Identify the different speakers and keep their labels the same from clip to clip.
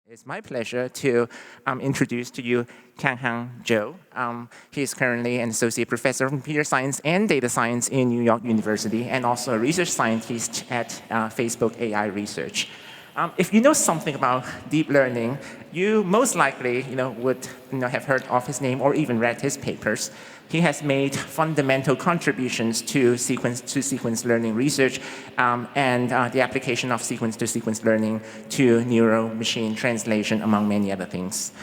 Speaker 1: It's my pleasure to introduce to you Kyunghyun Cho. He is currently an associate professor of computer science and data science in New York University, and also a research scientist at Facebook AI Research. If you know something about deep learning, you most likely would have heard of his name or even read his papers. He has made fundamental contributions to sequence learning research and the application of sequence-to-sequence learning to neuro-machine translation, among many other things.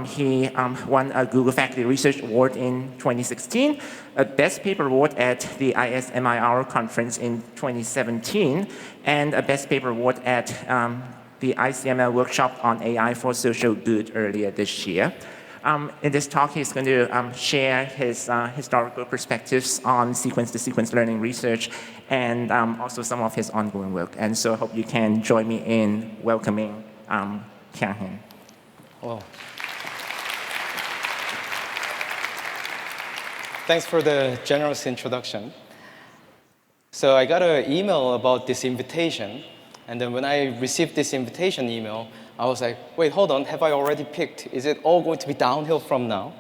Speaker 1: He won a Google Faculty Research Award in 2016, a Best Paper Award at the ISMIR conference in 2017, and a Best Paper Award at the ICML workshop on AI for social good earlier this year. In this talk, he's going to share his historical perspectives on sequence-to-sequence learning research and also some of his ongoing work. And so I hope you can join me in welcoming Kyunghyun.
Speaker 2: Well, thanks for the generous introduction. So I got an email about this invitation. And then when I received this invitation email, I was like, wait, hold on, have I already picked? Is it all going to be downhill from now?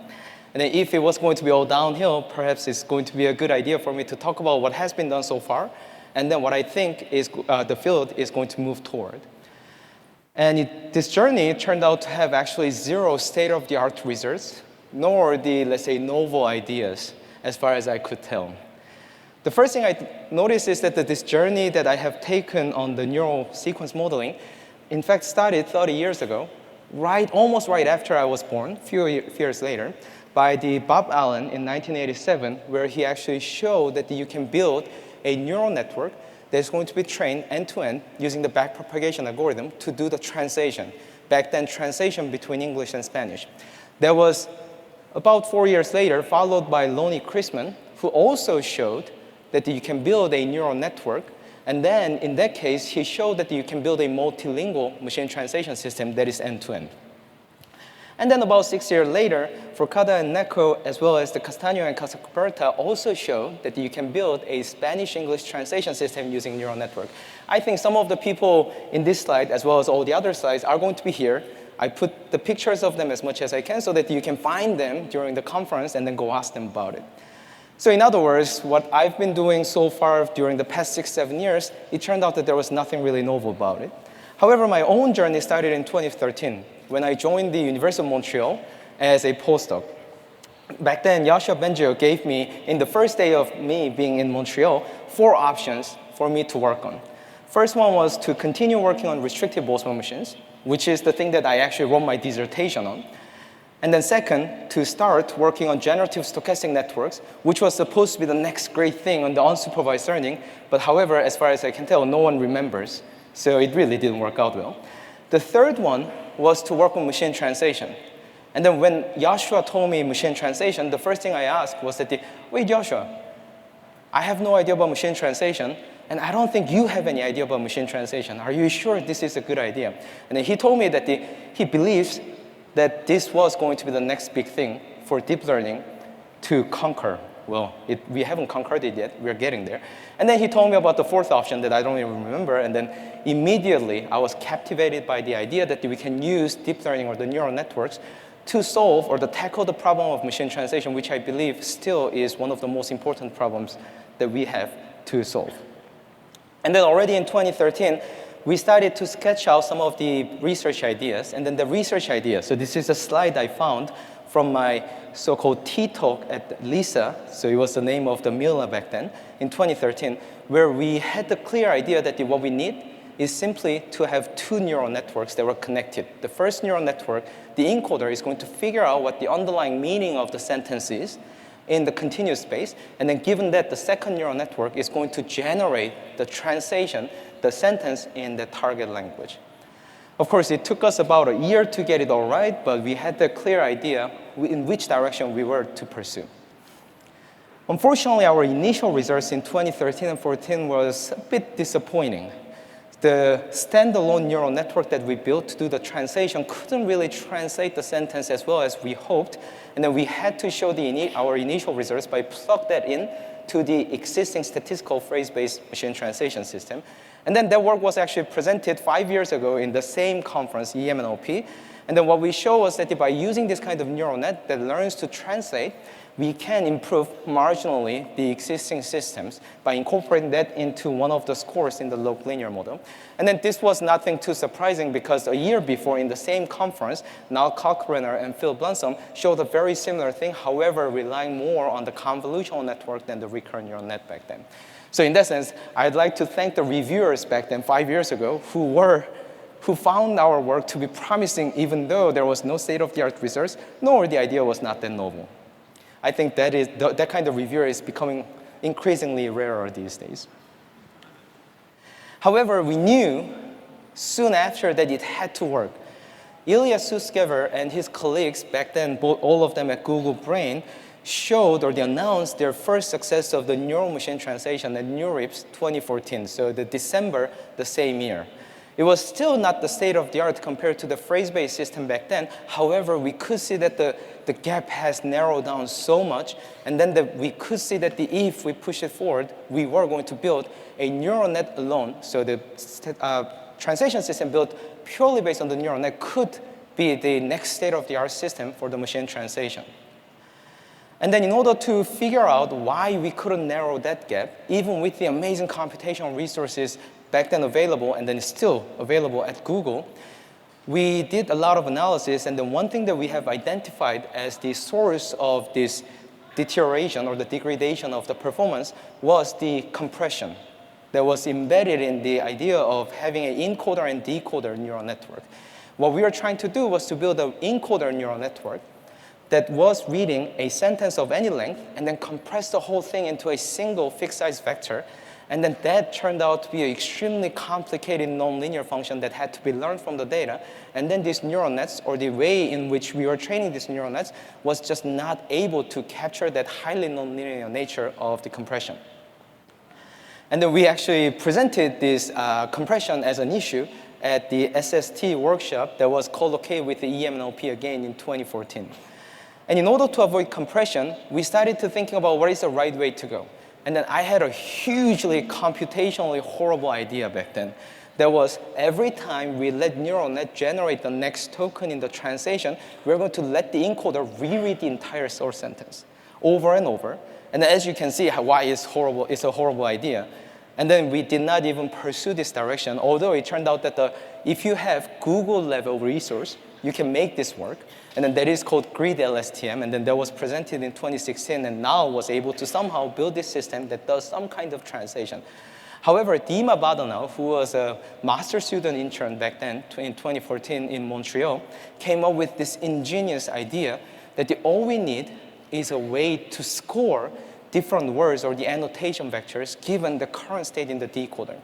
Speaker 2: And then if it was going to be all downhill, perhaps it's going to be a good idea for me to talk about what has been done so far, and then what I think is the field is going to move toward. And this journey turned out to have actually zero state-of-the-art results, nor the, let's say, novel ideas, as far as I could tell. The first thing I noticed is that this journey that I have taken on the neural sequence modeling in fact started 30 years ago, almost right after I was born, a few years later, by Bob Allen in 1987, where he actually showed that you can build a neural network that's going to be trained end-to-end using the backpropagation algorithm to do the translation, back then translation between English and Spanish. That was about 4 years later, followed by Lonnie Chrisman, who also showed that you can build a neural network. And then, in that case, he showed that you can build a multilingual machine translation system that is end-to-end. And then about 6 years later, Forcada and Neko, as well as the Castaño and Casacuberta, also showed that you can build a Spanish-English translation system using neural network. I think some of the people in this slide, as well as all the other slides, are going to be here. I put the pictures of them as much as I can so that you can find them during the conference and then go ask them about it. So in other words, what I've been doing so far during the past 6-7 years, it turned out that there was nothing really novel about it. However, my own journey started in 2013 when I joined the University of Montreal as a postdoc. Back then, Joshua Bengio gave me, in the first day of me being in Montreal, 4 options for me to work on. First one was to continue working on restrictive Boltzmann machines, which is the thing that I actually wrote my dissertation on. And then second, to start working on generative stochastic networks, which was supposed to be the next great thing on the unsupervised learning. But however, as far as I can tell, no one remembers. So it really didn't work out well. The third one was to work on machine translation. And then when Joshua told me machine translation, the first thing I asked was that, wait, Joshua, I have no idea about machine translation, and I don't think you have any idea about machine translation. Are you sure this is a good idea? And then he told me that he believes that this was going to be the next big thing for deep learning to conquer. Well, we haven't conquered it yet. We're getting there. And then he told me about the fourth option that I don't even remember. And then immediately, I was captivated by the idea that we can use deep learning or the neural networks to solve or to tackle the problem of machine translation, which I believe still is one of the most important problems that we have to solve. And then already in 2013, we started to sketch out some of the research ideas. And then the research idea, so this is a slide I found from my so-called T-talk at LISA, so it was the name of the MILA back then, in 2013, where we had the clear idea that what we need is simply to have 2 neural networks that were connected. The first neural network, the encoder, is going to figure out what the underlying meaning of the sentence is in the continuous space. And then given that, the second neural network is going to generate the translation, the sentence in the target language. Of course, it took us about a year to get it all right, but we had the clear idea in which direction we were to pursue. Unfortunately, our initial results in 2013 and 2014 was a bit disappointing. The standalone neural network that we built to do the translation couldn't really translate the sentence as well as we hoped, and then we had to show our initial results by plug that in to the existing statistical phrase-based machine translation system. And then that work was actually presented 5 years ago in the same conference, EMNLP. And then what we show was that by using this kind of neural net that learns to translate, we can improve marginally the existing systems by incorporating that into one of the scores in the log linear model. And then this was nothing too surprising because a year before in the same conference, Niall Kalkbrenner and Phil Blunsom showed a very similar thing, however, relying more on the convolutional network than the recurrent neural net back then. So in that sense, I'd like to thank the reviewers back then 5 years ago who found our work to be promising even though there was no state-of-the-art research, nor the idea was not that novel. I think that kind of reviewer is becoming increasingly rarer these days. However, we knew soon after that it had to work. Ilya Sutskever and his colleagues back then, all of them at Google Brain, showed or they announced their first success of the neural machine translation at NeurIPS 2014, so the December the same year. It was still not the state-of-the-art compared to the phrase-based system back then. However, we could see that the gap has narrowed down so much, and then we could see that if we push it forward, we were going to build a neural net alone. So the translation system built purely based on the neural net could be the next state-of-the-art system for the machine translation. And then in order to figure out why we couldn't narrow that gap, even with the amazing computational resources back then available and then still available at Google, we did a lot of analysis, and the one thing that we have identified as the source of this deterioration or the degradation of the performance was the compression that was embedded in the idea of having an encoder and decoder neural network. What we were trying to do was to build an encoder neural network that was reading a sentence of any length and then compress the whole thing into a single fixed size vector. And then that turned out to be an extremely complicated nonlinear function that had to be learned from the data. And then these neural nets, or the way in which we were training these neural nets, was just not able to capture that highly nonlinear nature of the compression. And then we actually presented this compression as an issue at the SST workshop that was co-located with the EMNLP again in 2014. And in order to avoid compression, we started to thinking about what is the right way to go. And then I had a hugely computationally horrible idea back then. That was every time we let neural net generate the next token in the translation, we're going to let the encoder reread the entire source sentence over and over. And then as you can see why it's horrible, it's a horrible idea. And then we did not even pursue this direction, although it turned out that if you have Google level resource, you can make this work. And then that is called Grid LSTM, and then that was presented in 2016, and now was able to somehow build this system that does some kind of translation. However, Dima Badanao, who was a master student intern back then in 2014 in Montreal, came up with this ingenious idea that all we need is a way to score different words or the annotation vectors given the current state in the decoder.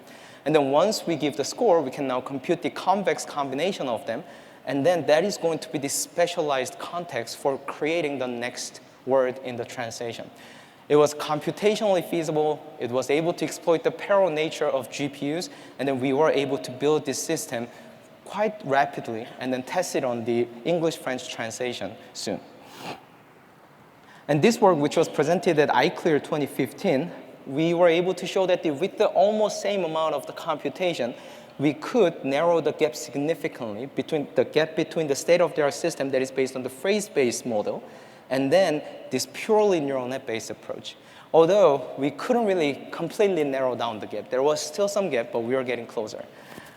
Speaker 2: And then once we give the score, we can now compute the convex combination of them. And then that is going to be the specialized context for creating the next word in the translation. It was computationally feasible. It was able to exploit the parallel nature of GPUs. And then we were able to build this system quite rapidly and then test it on the English-French translation soon. And this work, which was presented at iClear 2015, we were able to show that with the almost same amount of the computation, we could narrow the gap significantly between the state-of-the-art system that is based on the phrase-based model and then this purely neural net-based approach. Although we couldn't really completely narrow down the gap. There was still some gap, but we were getting closer.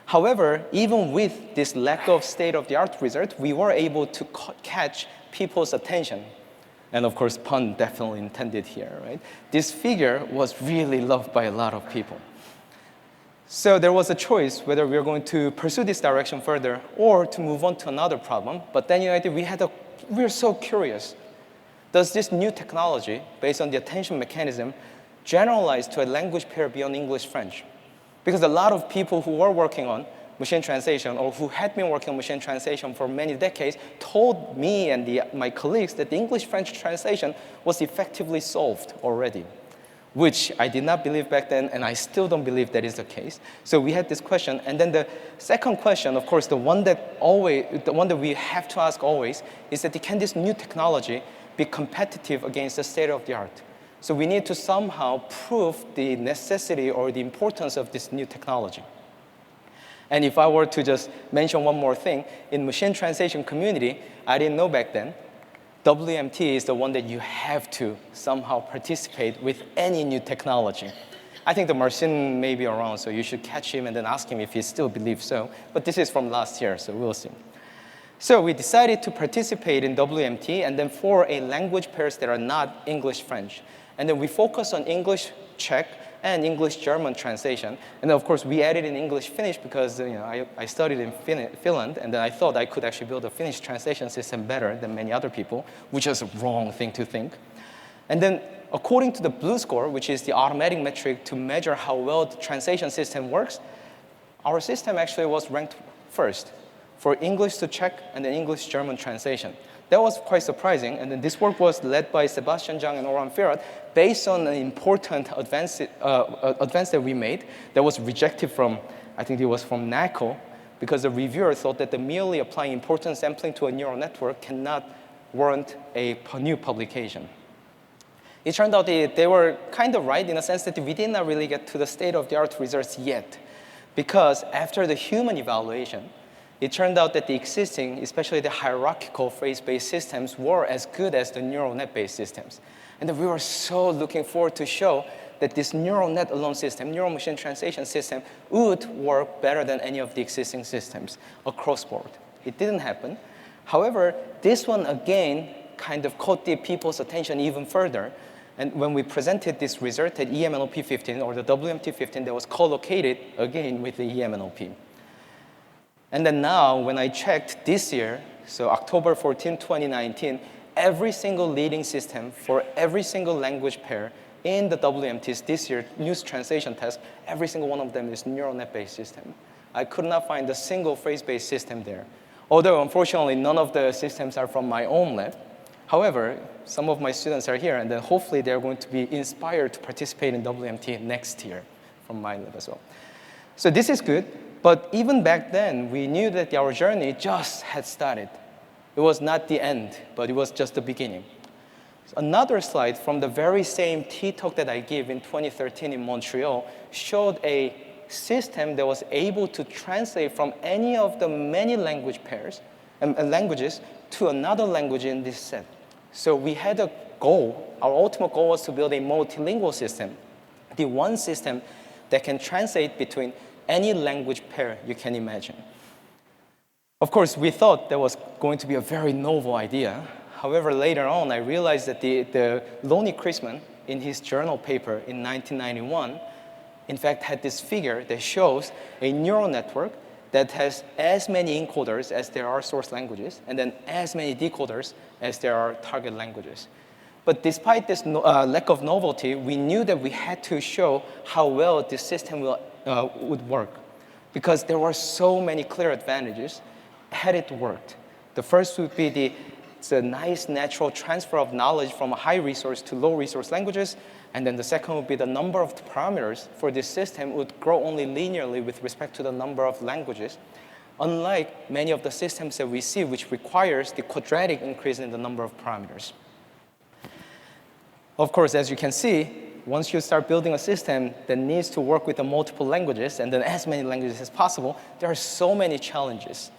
Speaker 2: However, even with this lack of state-of-the-art result, we were able to catch people's attention. And of course, pun definitely intended here, right? This figure was really loved by a lot of people. So there was a choice whether we were going to pursue this direction further or to move on to another problem. But then we were so curious. Does this new technology, based on the attention mechanism, generalize to a language pair beyond English-French? Because a lot of people who were working on machine translation or who had been working on machine translation for many decades told me and my colleagues that the English-French translation was effectively solved already, which I did not believe back then, and I still don't believe that is the case. So we had this question, and then the second question, of course, the one that we have to ask always, is that can this new technology be competitive against the state of the art? So we need to somehow prove the necessity or the importance of this new technology. And if I were to just mention one more thing, in machine translation community, I didn't know back then, WMT is the one that you have to somehow participate with any new technology. I think the Marcin may be around, so you should catch him and then ask him if he still believes so. But this is from last year, so we'll see. So we decided to participate in WMT, and then for a language pairs that are not English-French. And then we focus on English-Czech and English-German translation. And then, of course, we added in English-Finnish because I studied in Finland, and then I thought I could actually build a Finnish translation system better than many other people, which is a wrong thing to think. And then, according to the Blue score, which is the automatic metric to measure how well the translation system works, our system actually was ranked first for English to Czech and then English-German translation. That was quite surprising, and then this work was led by Sebastian Zhang and Oran Firat based on an important advance that we made that was rejected from, I think it was from NACO, because the reviewer thought that the merely applying importance sampling to a neural network cannot warrant a new publication. It turned out they were kind of right in a sense that we did not really get to the state-of-the-art results yet, because after the human evaluation, it turned out that the existing, especially the hierarchical phrase-based systems, were as good as the neural net-based systems. And we were so looking forward to show that this neural net alone system, neural machine translation system, would work better than any of the existing systems across board. It didn't happen. However, this one again kind of caught the people's attention even further. And when we presented this result at EMNLP 15, or the WMT 15, that was co-located again with the EMNLP. And then now, when I checked this year, so October 14, 2019, every single leading system for every single language pair in the WMTs this year, news translation test, every single one of them is neural net-based system. I could not find a single phrase-based system there. Although, unfortunately, none of the systems are from my own lab. However, some of my students are here, and then hopefully they're going to be inspired to participate in WMT next year from my lab as well. So this is good. But even back then, we knew that our journey just had started. It was not the end, but it was just the beginning. Another slide from the very same T-talk that I gave in 2013 in Montreal showed a system that was able to translate from any of the many language pairs and languages to another language in this set. So we had a goal. Our ultimate goal was to build a multilingual system, the one system that can translate between any language pair you can imagine. Of course, we thought that was going to be a very novel idea. However, later on, I realized that the Lonnie Chrisman, in his journal paper in 1991, in fact, had this figure that shows a neural network that has as many encoders as there are source languages, and then as many decoders as there are target languages. But despite this lack of novelty, we knew that we had to show how well this system would work, because there were so many clear advantages had it worked. The first would be it's a nice natural transfer of knowledge from a high resource to low resource languages. And then the second would be the number of parameters for this system would grow only linearly with respect to the number of languages, unlike many of the systems that we see, which requires the quadratic increase in the number of parameters. Of course, as you can see, once you start building a system that needs to work with the multiple languages and then as many languages as possible, there are so many challenges.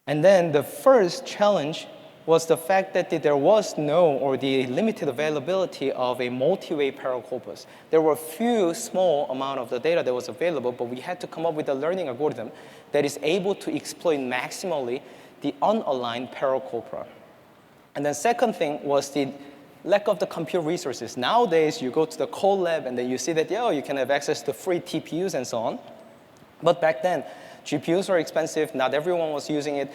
Speaker 2: And then the first challenge was the fact that there was no, or the limited availability of a multi-way parallel corpus. There were few small amount of the data that was available, but we had to come up with a learning algorithm that is able to exploit maximally the unaligned parallel corpora. And then second thing was the lack of the compute resources. Nowadays, you go to the Code Lab and then you see that, you can have access to free TPUs and so on. But back then, GPUs were expensive. Not everyone was using it.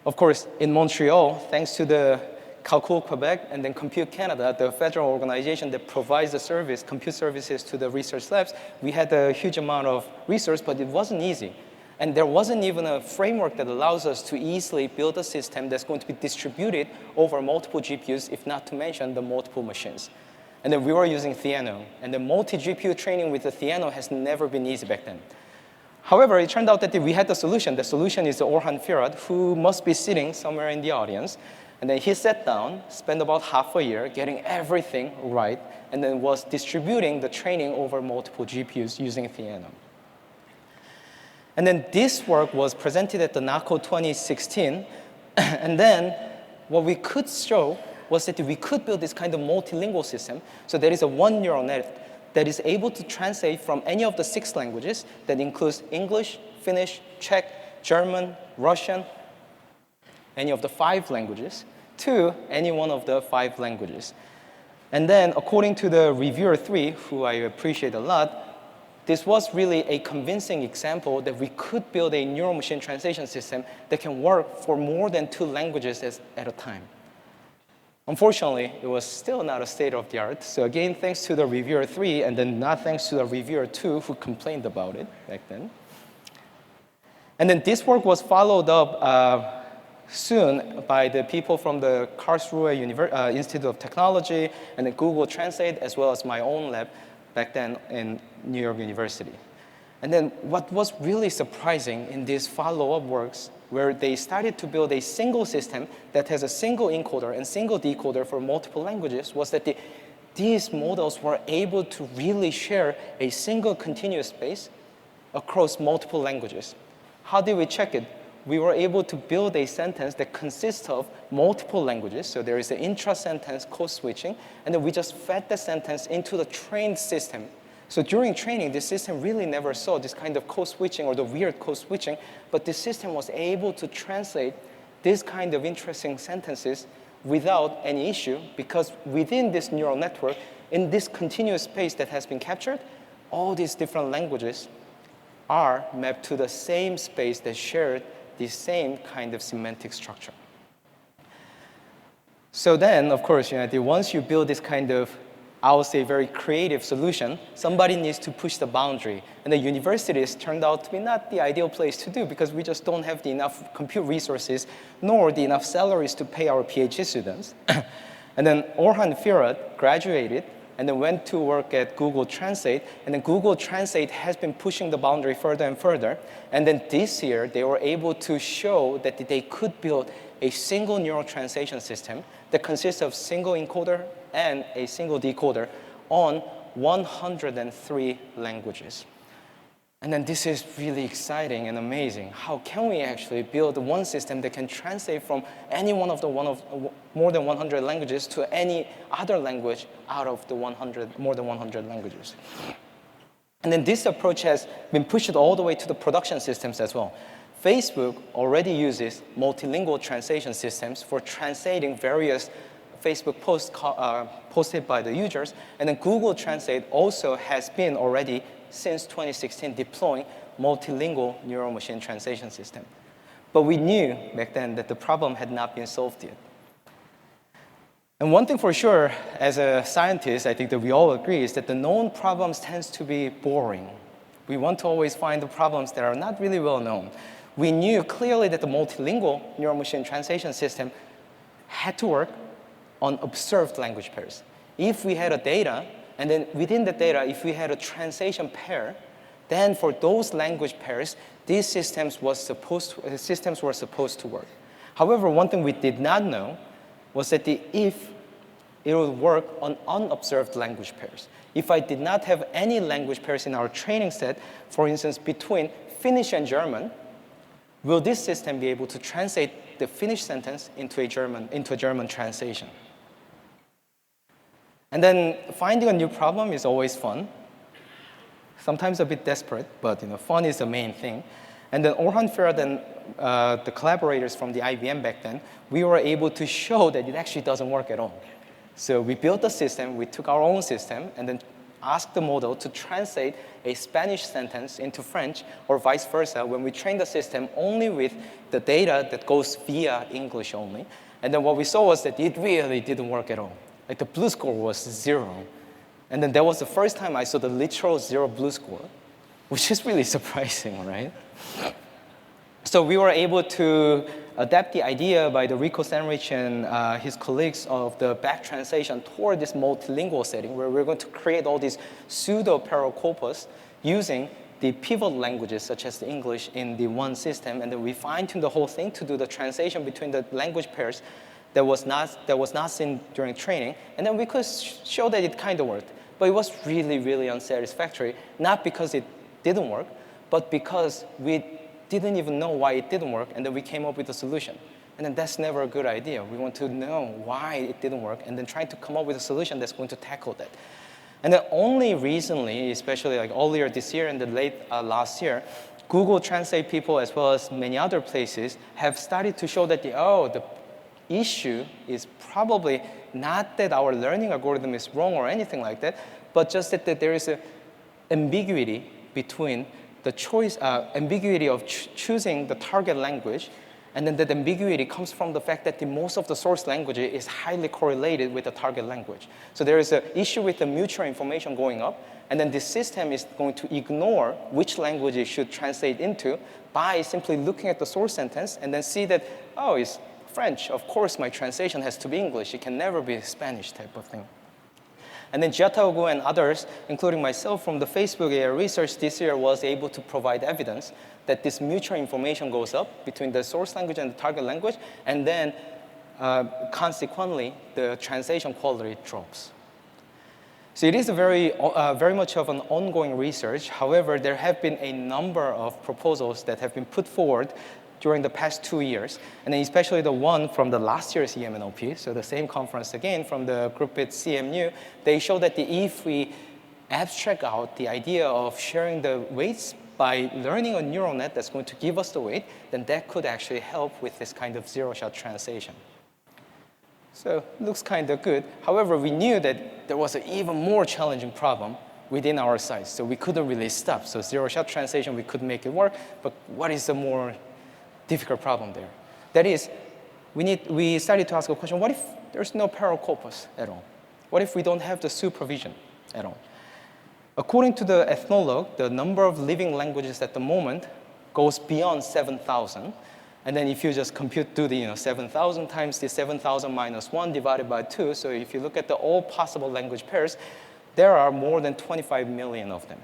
Speaker 2: Of course, in Montreal, thanks to the Calcul Quebec and then Compute Canada, the federal organization that provides the service, compute services to the research labs, we had a huge amount of resource, but it wasn't easy. And there wasn't even a framework that allows us to easily build a system that's going to be distributed over multiple GPUs, if not to mention the multiple machines. And then we were using Theano. And the multi-GPU training with the Theano has never been easy back then. However, it turned out that we had the solution. The solution is Orhan Firat, who must be sitting somewhere in the audience. And then he sat down, spent about half a year getting everything right, and then was distributing the training over multiple GPUs using Theano. And then this work was presented at the NACO 2016. And then what we could show was that we could build this kind of multilingual system. So there is a one neural net that is able to translate from any of the 6 languages that includes English, Finnish, Czech, German, Russian, any of the 5 languages, to any one of the 5 languages. And then, according to the reviewer 3, who I appreciate a lot, this was really a convincing example that we could build a neural machine translation system that can work for more than 2 languages at a time. Unfortunately, it was still not a state of the art. So again, thanks to the reviewer 3, and then not thanks to the reviewer 2 who complained about it back then. And then this work was followed up soon by the people from the Karlsruhe Institute of Technology and then Google Translate, as well as my own lab back then in New York University. And then what was really surprising in these follow-up works, where they started to build a single system that has a single encoder and single decoder for multiple languages, was that these models were able to really share a single continuous space across multiple languages. How did we check it? We were able to build a sentence that consists of multiple languages. So there is an intra-sentence code switching, and then we just fed the sentence into the trained system. So during training, the system really never saw this kind of code switching or the weird code switching, but the system was able to translate this kind of interesting sentences without any issue, because within this neural network, in this continuous space that has been captured, all these different languages are mapped to the same space that shared the same kind of semantic structure. So then, of course, once you build this kind of, I would say, very creative solution, somebody needs to push the boundary. And the universities turned out to be not the ideal place to do, because we just don't have the enough compute resources, nor the enough salaries to pay our PhD students. And then Orhan Firat graduated and then went to work at Google Translate. And then Google Translate has been pushing the boundary further and further. And then this year, they were able to show that they could build a single neural translation system that consists of single encoder and a single decoder on 103 languages. And then this is really exciting and amazing. How can we actually build one system that can translate from any one of more than 100 languages to any other language out of the more than 100 languages? And then this approach has been pushed all the way to the production systems as well. Facebook already uses multilingual translation systems for translating various Facebook posts posted by the users. And then Google Translate also has been already, since 2016, deploying multilingual neural machine translation system. But we knew back then that the problem had not been solved yet. And one thing for sure, as a scientist, I think that we all agree, is that the known problems tends to be boring. We want to always find the problems that are not really well known. We knew clearly that the multilingual neural machine translation system had to work on observed language pairs. If we had a data, and then within the data, if we had a translation pair, then for those language pairs, these systems were supposed to work. However, one thing we did not know was that if it would work on unobserved language pairs. If I did not have any language pairs in our training set, for instance, between Finnish and German, will this system be able to translate the Finnish sentence into a German translation? And then finding a new problem is always fun. Sometimes a bit desperate, but fun is the main thing. And then Orhan Firat and the collaborators from the IBM back then, we were able to show that it actually doesn't work at all. So we built a system, we took our own system, and then asked the model to translate a Spanish sentence into French, or vice versa, when we trained the system only with the data that goes via English only. And then what we saw was that it really didn't work at all. Like the BLEU score was 0. And then that was the first time I saw the literal 0 BLEU score, which is really surprising, right? So we were able to adapt the idea by the Rico Sandrich and his colleagues of the back translation toward this multilingual setting, where we're going to create all these pseudo-parallel corpus using the pivot languages, such as the English, in the one system. And then we fine-tune the whole thing to do the translation between the language pairs that was not seen during training, and then we could show that it kind of worked. But it was really, really unsatisfactory, not because it didn't work, but because we didn't even know why it didn't work, and then we came up with a solution. And then that's never a good idea. We want to know why it didn't work, and then try to come up with a solution that's going to tackle that. And then only recently, especially like earlier this year and the late last year, Google Translate people, as well as many other places, have started to show that the issue is probably not that our learning algorithm is wrong or anything like that, but just that there is an ambiguity between the choice, ambiguity of choosing the target language, and then that ambiguity comes from the fact that most of the source language is highly correlated with the target language. So there is an issue with the mutual information going up, and then this system is going to ignore which language it should translate into by simply looking at the source sentence and then see that, oh, it's French. Of course, my translation has to be English. It can never be Spanish type of thing. And then Jiataogu and others, including myself from the Facebook area research this year, was able to provide evidence that this mutual information goes up between the source language and the target language, and then consequently, the translation quality drops. So it is a very much of an ongoing research. However, there have been a number of proposals that have been put forward during the past 2 years, and then especially the one from the last year's EMNLP, so the same conference again from the group at CMU, they show that if we abstract out the idea of sharing the weights by learning a neural net that's going to give us the weight, then that could actually help with this kind of zero-shot translation. So it looks kind of good. However, we knew that there was an even more challenging problem within our size, so we couldn't really stop. So zero-shot translation, we could make it work, but what is the more difficult problem there? That is, we started to ask a question, what if there's no parallel corpus at all? What if we don't have the supervision at all? According to the ethnologue, the number of living languages at the moment goes beyond 7,000. And then if you just do the 7,000 times the 7,000 minus 1 divided by 2, so if you look at all possible language pairs, there are more than 25 million of them.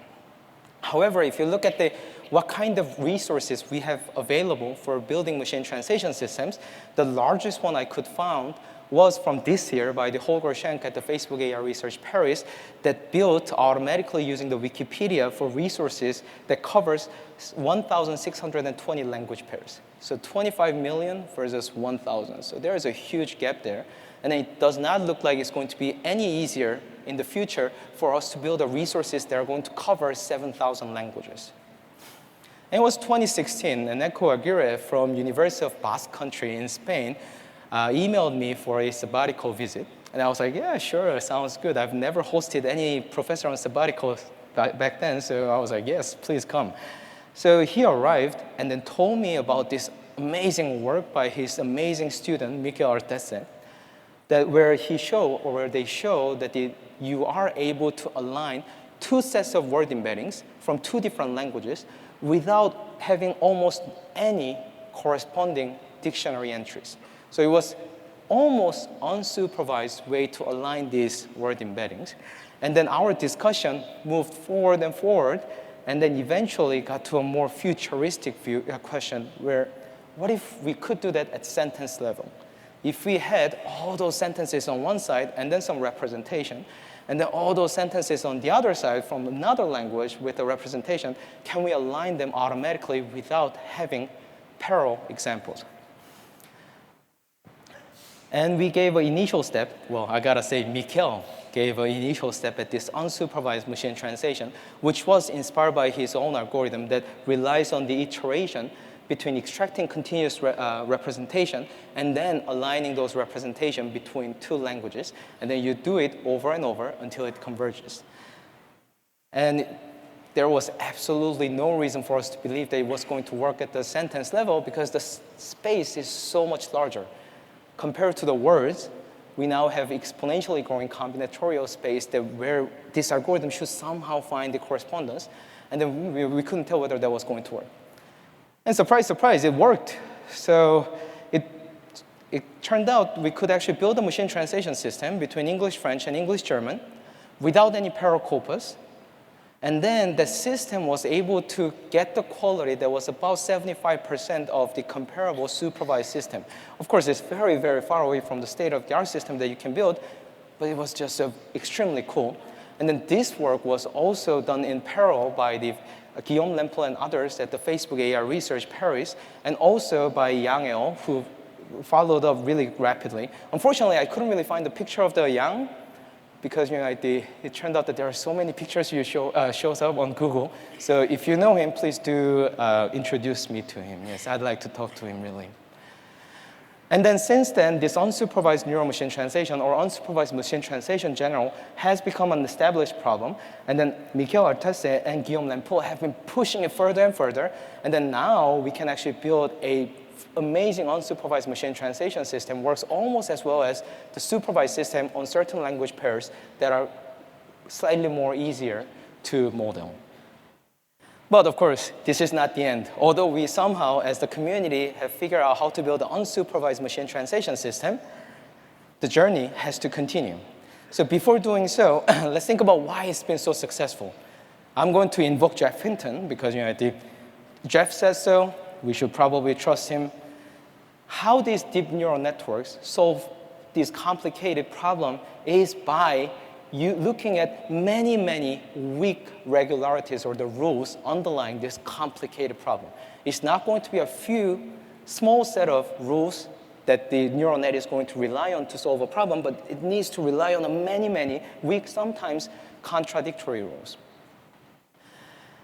Speaker 2: However, if you look at what kind of resources we have available for building machine translation systems, the largest one I could find was from this year by the Holger Schenk at the Facebook AI Research Paris that built automatically using the Wikipedia for resources that covers 1,620 language pairs. So 25 million versus 1,000. So there is a huge gap there. And it does not look like it's going to be any easier in the future for us to build resources that are going to cover 7,000 languages. And it was 2016, and Eco Aguirre from University of Basque Country in Spain emailed me for a sabbatical visit. And I was like, yeah, sure, sounds good. I've never hosted any professor on sabbatical back then, so I was like, yes, please come. So he arrived and then told me about this amazing work by his amazing student, Mikel Artese, where they show that you are able to align two sets of word embeddings from two different languages without having almost any corresponding dictionary entries. So it was almost unsupervised way to align these word embeddings. And then our discussion moved forward and forward, and then eventually got to a more futuristic question where, what if we could do that at sentence level? If we had all those sentences on one side and then some representation, and then all those sentences on the other side from another language with a representation, can we align them automatically without having parallel examples? And we gave an initial step. Well, I gotta say, Mikel gave an initial step at this unsupervised machine translation, which was inspired by his own algorithm that relies on the iteration between extracting continuous representation and then aligning those representation between two languages. And then you do it over and over until it converges. And there was absolutely no reason for us to believe that it was going to work at the sentence level because the space is so much larger. Compared to the words, we now have exponentially growing combinatorial space where this algorithm should somehow find the correspondence. And then we couldn't tell whether that was going to work. And surprise, surprise, it worked. So it turned out we could actually build a machine translation system between English, French, and English, German without any parallel corpus. And then the system was able to get the quality that was about 75% of the comparable supervised system. Of course, it's very, very far away from the state-of-the-art system that you can build, but it was just extremely cool. And then this work was also done in parallel by the Guillaume Lemple and others at the Facebook AI Research Paris, and also by Yang et al., who followed up really rapidly. Unfortunately, I couldn't really find the picture of the Yang, because it turned out that there are so many pictures shows up on Google. So if you know him, please do introduce me to him. Yes, I'd like to talk to him really. And then since then, this unsupervised neural machine translation or unsupervised machine translation in general has become an established problem. And then Michael Artese and Guillaume Lemple have been pushing it further and further. And then now we can actually build a amazing unsupervised machine translation system works almost as well as the supervised system on certain language pairs that are slightly more easier to model. But of course, this is not the end. Although we somehow, as the community, have figured out how to build an unsupervised machine translation system, the journey has to continue. So before doing so, let's think about why it's been so successful. I'm going to invoke Jeff Hinton because Jeff says so. We should probably trust him. How these deep neural networks solve this complicated problem is by looking at many, many weak regularities or the rules underlying this complicated problem. It's not going to be a few small set of rules that the neural net is going to rely on to solve a problem, but it needs to rely on many, many weak, sometimes contradictory rules.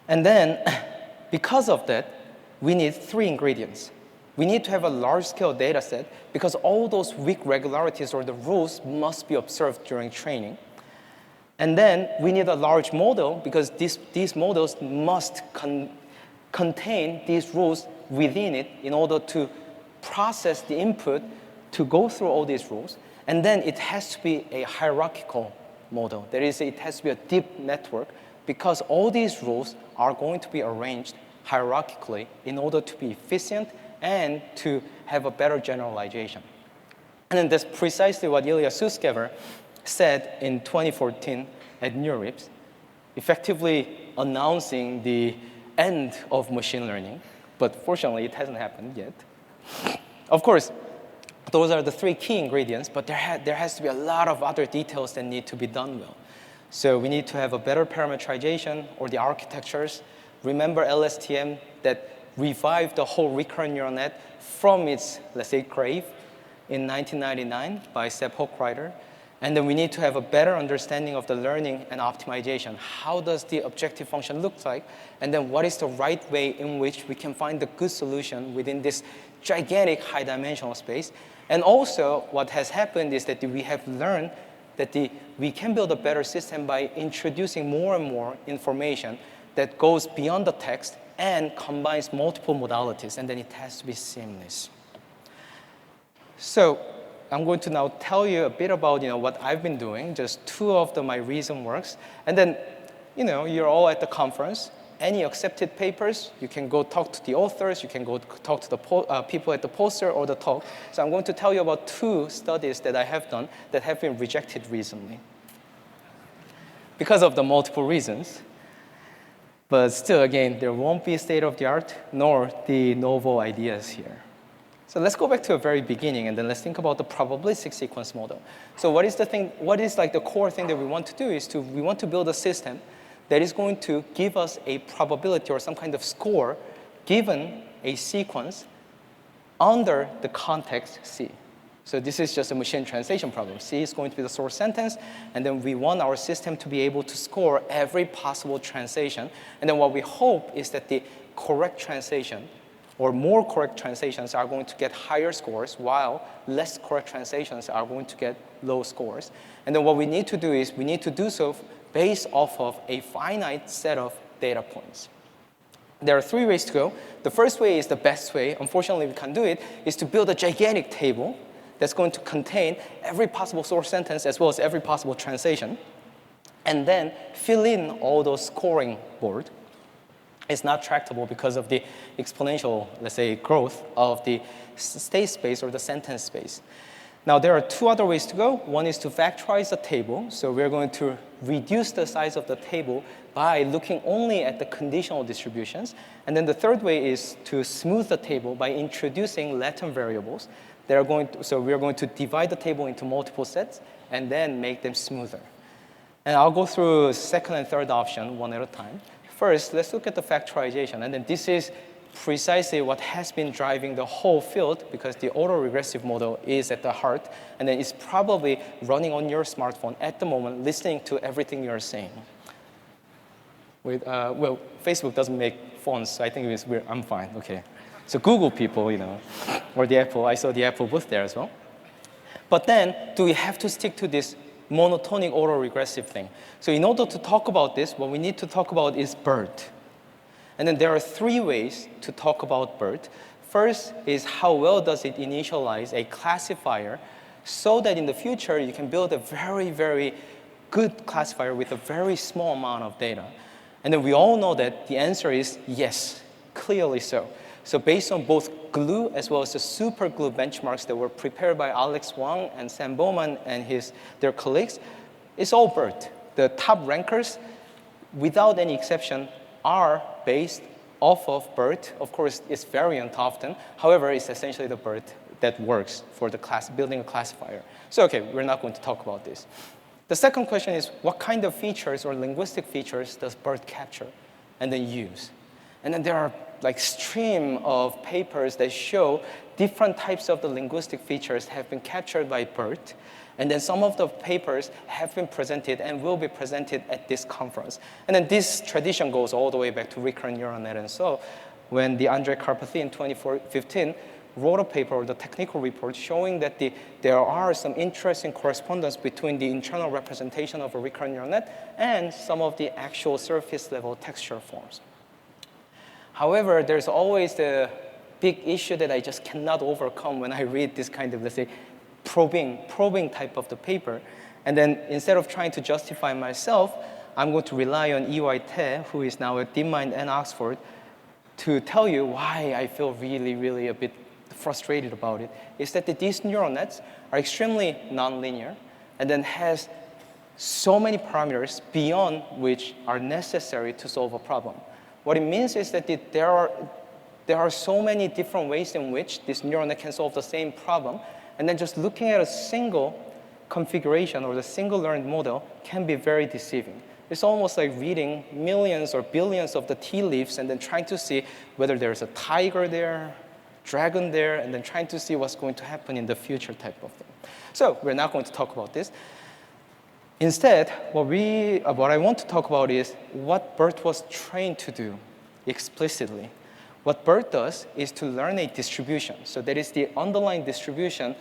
Speaker 2: And then, because of that, we need three ingredients. We need to have a large-scale data set because all those weak regularities or the rules must be observed during training. And then we need a large model because these models must contain these rules within it in order to process the input to go through all these rules. And then it has to be a hierarchical model. That is, it has to be a deep network because all these rules are going to be arranged hierarchically in order to be efficient and to have a better generalization. And then that's precisely what Ilya Sutskever said in 2014 at NeurIPS, effectively announcing the end of machine learning. But fortunately, it hasn't happened yet. Of course, those are the three key ingredients, but there has to be a lot of other details that need to be done well. So we need to have a better parametrization or the architectures. Remember LSTM that revived the whole recurrent neural net from its, let's say, grave in 1999 by Sepp Hochreiter. And then we need to have a better understanding of the learning and optimization. How does the objective function look like? And then what is the right way in which we can find the good solution within this gigantic high-dimensional space? And also, what has happened is that we have learned that we can build a better system by introducing more and more information that goes beyond the text and combines multiple modalities, and then it has to be seamless. So I'm going to now tell you a bit about what I've been doing, just two of my recent works. And then you're all at the conference. Any accepted papers, you can go talk to the authors, you can go talk to the people at the poster or the talk. So I'm going to tell you about two studies that I have done that have been rejected recently because of the multiple reasons. But still, again, there won't be state-of-the-art nor the novel ideas here. So let's go back to the very beginning, and then let's think about the probabilistic sequence model. So what is the core thing that we want to do is we want to build a system that is going to give us a probability or some kind of score given a sequence under the context C. So this is just a machine translation problem. C is going to be the source sentence, and then we want our system to be able to score every possible translation. And then what we hope is that the correct translation or more correct translations are going to get higher scores, while less correct translations are going to get low scores. And then what we need to do is we need to do so based off of a finite set of data points. There are three ways to go. The first way is the best way. Unfortunately, we can't do it, is to build a gigantic table that's going to contain every possible source sentence as well as every possible translation, and then fill in all those scoring board. It's not tractable because of the exponential, let's say, growth of the state space or the sentence space. Now, there are two other ways to go. One is to factorize the table. So we're going to reduce the size of the table by looking only at the conditional distributions. And then the third way is to smooth the table by introducing latent variables. So we're going to divide the table into multiple sets and then make them smoother. And I'll go through second and third option one at a time. First, let's look at the factorization. And then this is precisely what has been driving the whole field because the autoregressive model is at the heart. And then it's probably running on your smartphone at the moment, listening to everything you're saying. Well, Facebook doesn't make phones, so I think it's weird. I'm fine, okay. So Google people, or the Apple, I saw the Apple booth there as well. But then, do we have to stick to this monotonic autoregressive thing? So in order to talk about this, what we need to talk about is BERT. And then there are three ways to talk about BERT. First is how well does it initialize a classifier so that in the future you can build a very, very good classifier with a very small amount of data. And then we all know that the answer is yes, clearly so. So based on both GLUE as well as the super GLUE benchmarks that were prepared by Alex Wang and Sam Bowman and their colleagues, it's all BERT. The top rankers, without any exception, are based off of BERT. Of course, it's variant often. However, it's essentially the BERT that works for the building a classifier. So okay, we're not going to talk about this. The second question is, what kind of features or linguistic features does BERT capture and then use? And then there are like stream of papers that show different types of the linguistic features have been captured by BERT. And then some of the papers have been presented and will be presented at this conference. And then this tradition goes all the way back to recurrent neural net. And so when the Andrei Karpathy in 2015 wrote a paper or the technical report showing that there are some interesting correspondence between the internal representation of a recurrent neural net and some of the actual surface level texture forms. However, there's always the big issue that I just cannot overcome when I read this kind of, let's say, probing type of the paper. And then instead of trying to justify myself, I'm going to rely on E.Y. Tae, who is now at DeepMind and Oxford, to tell you why I feel really, really a bit frustrated about it, is that these neural nets are extremely nonlinear and then has so many parameters beyond which are necessary to solve a problem. What it means is that there are so many different ways in which this neural net can solve the same problem, and then just looking at a single configuration or the single learned model can be very deceiving. It's almost like reading millions or billions of the tea leaves and then trying to see whether there's a tiger there, dragon there, and then trying to see what's going to happen in the future type of thing. So we're not going to talk about this. Instead, what I want to talk about is what BERT was trained to do explicitly. What BERT does is to learn a distribution. So that is the underlying distribution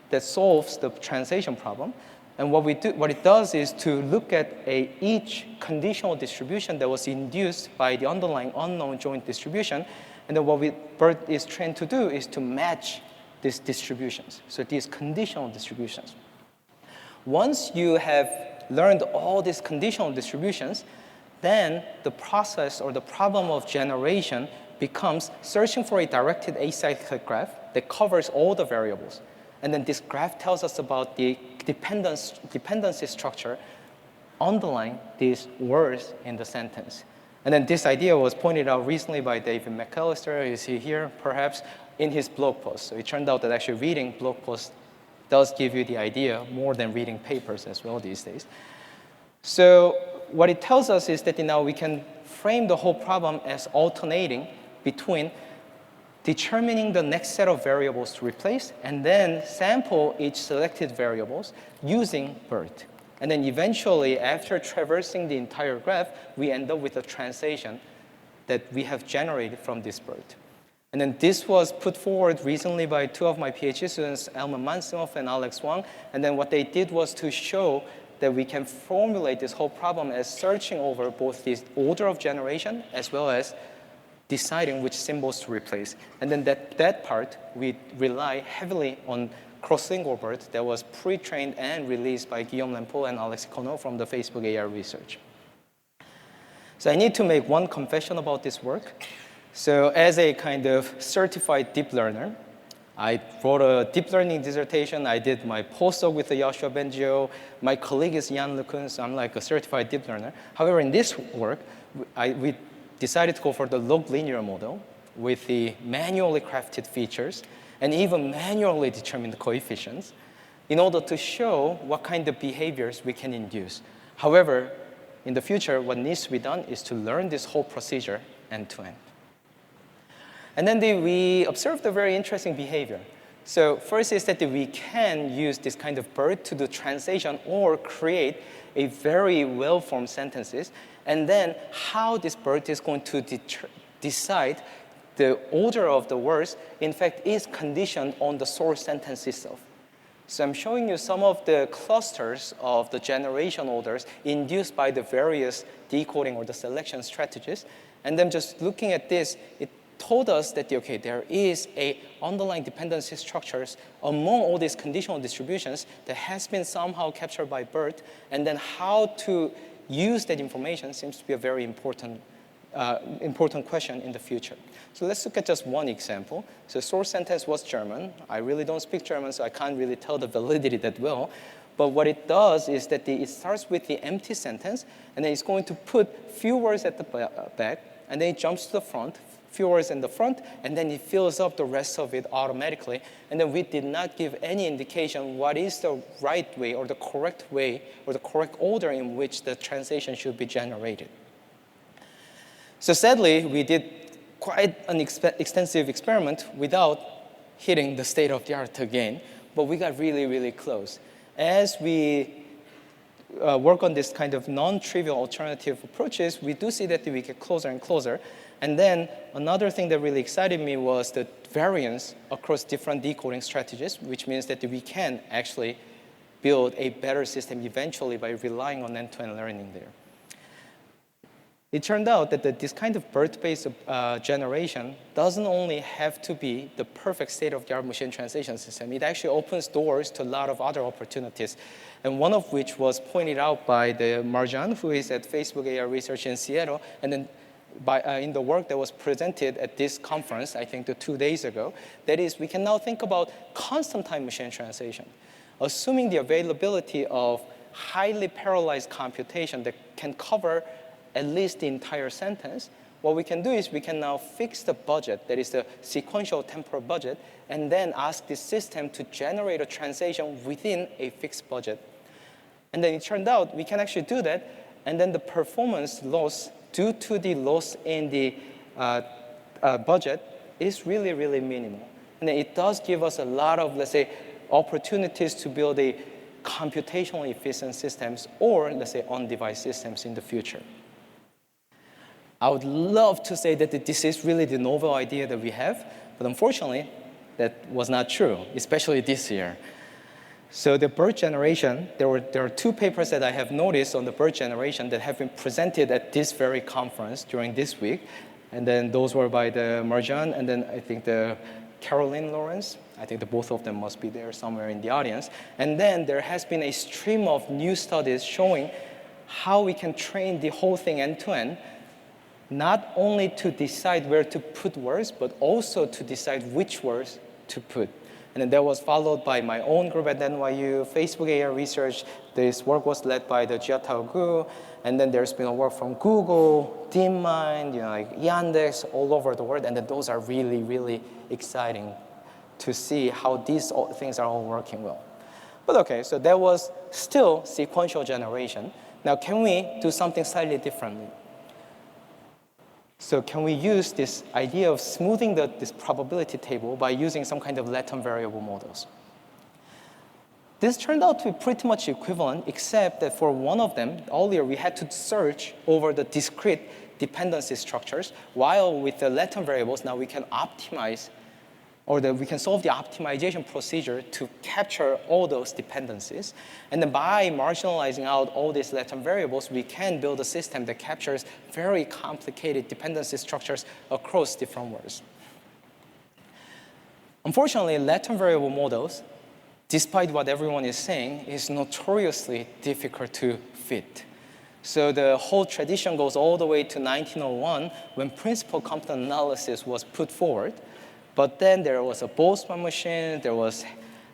Speaker 2: that solves the translation problem. And what it does is to look at each conditional distribution that was induced by the underlying unknown joint distribution. And then what BERT is trained to do is to match these distributions, so these conditional distributions. Once you have learned all these conditional distributions, then the process or the problem of generation becomes searching for a directed acyclic graph that covers all the variables. And then this graph tells us about the dependency structure underlying these words in the sentence. And then this idea was pointed out recently by David McAllister, you see here, perhaps, in his blog post. So it turned out that actually reading blog posts does give you the idea more than reading papers as well these days. So what it tells us is that now we can frame the whole problem as alternating between determining the next set of variables to replace and then sample each selected variables using BERT. And then eventually, after traversing the entire graph, we end up with a translation that we have generated from this BERT. And then this was put forward recently by two of my PhD students, Elman Mansimov and Alex Wang. And then what they did was to show that we can formulate this whole problem as searching over both the order of generation as well as deciding which symbols to replace. And then that part, we rely heavily on cross-lingual BERT that was pre-trained and released by Guillaume Lempo and Alex Kono from the Facebook AI research. So I need to make one confession about this work. So as a kind of certified deep learner, I wrote a deep learning dissertation. I did my postdoc with Yoshua Bengio. My colleague is Jan LeCun, so I'm like a certified deep learner. However, in this work, we decided to go for the log linear model with the manually crafted features and even manually determined coefficients in order to show what kind of behaviors we can induce. However, in the future, what needs to be done is to learn this whole procedure end to end. And then we observed a very interesting behavior. So first is that we can use this kind of BERT to do translation or create a very well-formed sentences. And then how this BERT is going to decide the order of the words, in fact, is conditioned on the source sentence itself. So I'm showing you some of the clusters of the generation orders induced by the various decoding or the selection strategies. And then just looking at this, it told us that, okay, there is a underlying dependency structures among all these conditional distributions that has been somehow captured by BERT, and then how to use that information seems to be a very important question in the future. So let's look at just one example. So source sentence was German. I really don't speak German, so I can't really tell the validity that well. But what it does is that it starts with the empty sentence, and then it's going to put few words at the back, and then it jumps to the front, few words in the front, and then it fills up the rest of it automatically. And then we did not give any indication what is the right way or the correct way or the correct order in which the translation should be generated. So sadly, we did quite an extensive experiment without hitting the state of the art again, but we got really, really close. As we work on this kind of non-trivial alternative approaches, we do see that we get closer and closer. And then another thing that really excited me was the variance across different decoding strategies, which means that we can actually build a better system eventually by relying on end-to-end learning there. It turned out that this kind of BERT-based generation doesn't only have to be the perfect state-of-the-art machine translation system. It actually opens doors to a lot of other opportunities, and one of which was pointed out by the Marjan, who is at Facebook AI Research in Seattle, and then in the work that was presented at this conference, I think 2 days ago. That is, we can now think about constant time machine translation, assuming the availability of highly parallelized computation that can cover at least the entire sentence. What we can do is we can now fix the budget, that is the sequential temporal budget, and then ask the system to generate a translation within a fixed budget. And then it turned out we can actually do that, and then the performance loss due to the loss in the budget is really, really minimal. And it does give us a lot of, let's say, opportunities to build a computationally efficient systems or, let's say, on-device systems in the future. I would love to say that this is really the novel idea that we have, but unfortunately, that was not true, especially this year. So the BERT generation, there are 2 papers that I have noticed on the BERT generation that have been presented at this very conference during this week. And then those were by the Marjan and then I think the Caroline Lawrence. I think the both of them must be there somewhere in the audience. And then there has been a stream of new studies showing how we can train the whole thing end to end, not only to decide where to put words, but also to decide which words to put. And then that was followed by my own group at NYU, Facebook AI Research. This work was led by the Jiatao Gu. And then there's been a work from Google, DeepMind, like Yandex, all over the world. And then those are really, really exciting to see how these things are all working well. But okay, so that was still sequential generation. Now, can we do something slightly differently? So can we use this idea of smoothing this probability table by using some kind of Latent variable models? This turned out to be pretty much equivalent, except that for one of them, earlier we had to search over the discrete dependency structures, while with the Latent variables, now we can optimize, or we can solve the optimization procedure to capture all those dependencies. And then by marginalizing out all these Latent variables, we can build a system that captures very complicated dependency structures across different words. Unfortunately, Latent variable models, despite what everyone is saying, is notoriously difficult to fit. So the whole tradition goes all the way to 1901 when principal competent analysis was put forward. But then there was a Boltzmann machine, there was,